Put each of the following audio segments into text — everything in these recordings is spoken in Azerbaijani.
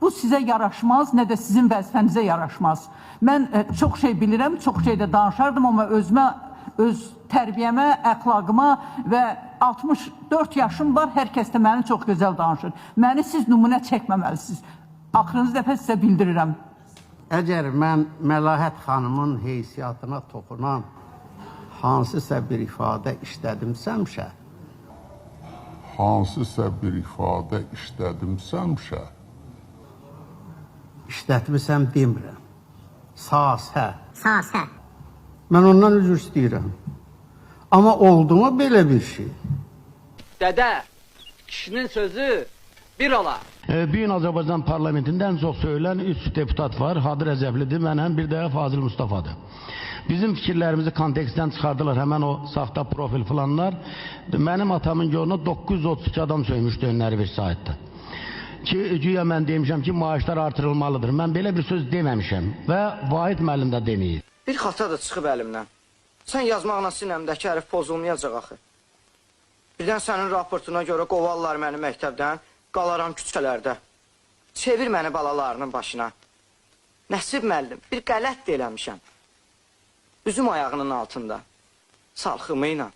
Bu sizə yaraşmaz, nə də sizin vəzifənizə yaraşmaz. Mən çox şey bilirəm, çox şey də danışardım, amma özümə, öz tərbiyəmə, əxlaqıma və 64 yaşım var, hər kəs də məni çox gözəl danışır. Məni siz nümunə çəkməməlisiniz. Axırıncı dəfə sizə bildirirəm. Əgər mən Məlahət xanımın heysiyyatına toxunan hansısa bir ifadə işlədimsəmşə, işlətmisəm demirəm. Sasə. Mən ondan üzr istəyirəm. Amma oldu mu belə bir şey? Dədə, kişinin sözü bir olar. Büyük Azərbaycan parlamentində ən çox söylən 3 deputat var. Hadi Rəcəblidir, mənəm, bir də Fazil Mustafadır. Bizim fikirlərimizi kontekstdən çıxardılar, həmən o saxta profil falanlar. Mənim atamın yoluna 932 adam söymüşdü önləri bir saatdə. Ki, güya mən demişəm ki, maaşlar artırılmalıdır. Mən belə bir söz deməmişəm və Vahid müəllim də deməyir. Bir xata da çıxıb əlimdən. Sən yazmaqla sinəmdəki hərf pozulmayacaq axı. Birdən sənin raportuna görə qovarlar məni məktəbdən, qalaram küçələrdə. Çevir məni balalarının başına. Nəsib müəllim, bir qələt də eləmişəm. Üzüm ayağının altında, salxımı ilə.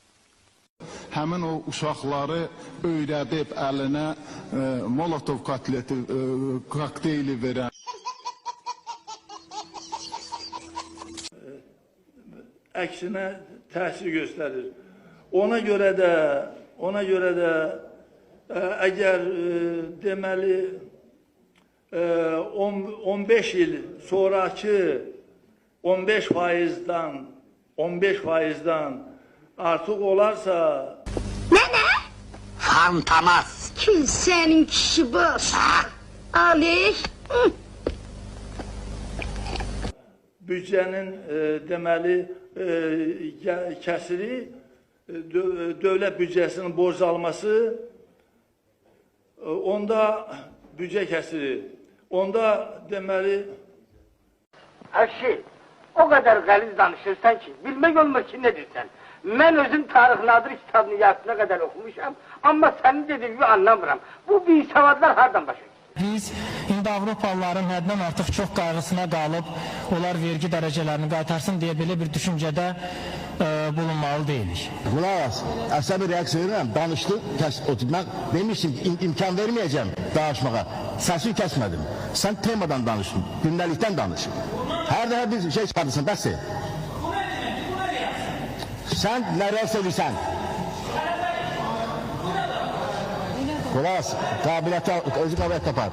Həmin o uşaqları öyrədib əlinə Molotov kokteyli verən. Əksinə təsir göstərir. Ona görə də əgər deməli 15 il sonraki 15%'dan artıq olarsa... Nənə? Fantamas. Kim sənin kişi boş? Aleyh. Büdcənin deməli kəsiri, dövlət büdcəsinin borcalması, onda büdcə kəsiri, onda deməli... Əşi, o qədər qəliz danışırsan ki, bilmək olmur ki, nə deyirsən. Mən özüm Tarix Nadir kitabını yarısına qədər oxumuşam, amma sənin dediğini anlamıram. Bu bir savadlar hardan başa? Biz indi Avropalıların həddən artıq çox qayğısına qalıb, onlar vergi dərəcələrini qaytarsın deyə belə bir düşüncədə bulunmalı deyilik. Qulaq, əsəbi reaksiya verirəm, danışdı, mən demişdim, imkan verməyəcəm danışmağa. Səsini kəsmədim. Sən temadan danışdın, gündəlikdən danış. Hər dəfə bir şey çıxardırsan, bəs sən nəyə sevirsən? Qulaq, qabiliyyətə, özü qabiliyyət tapar.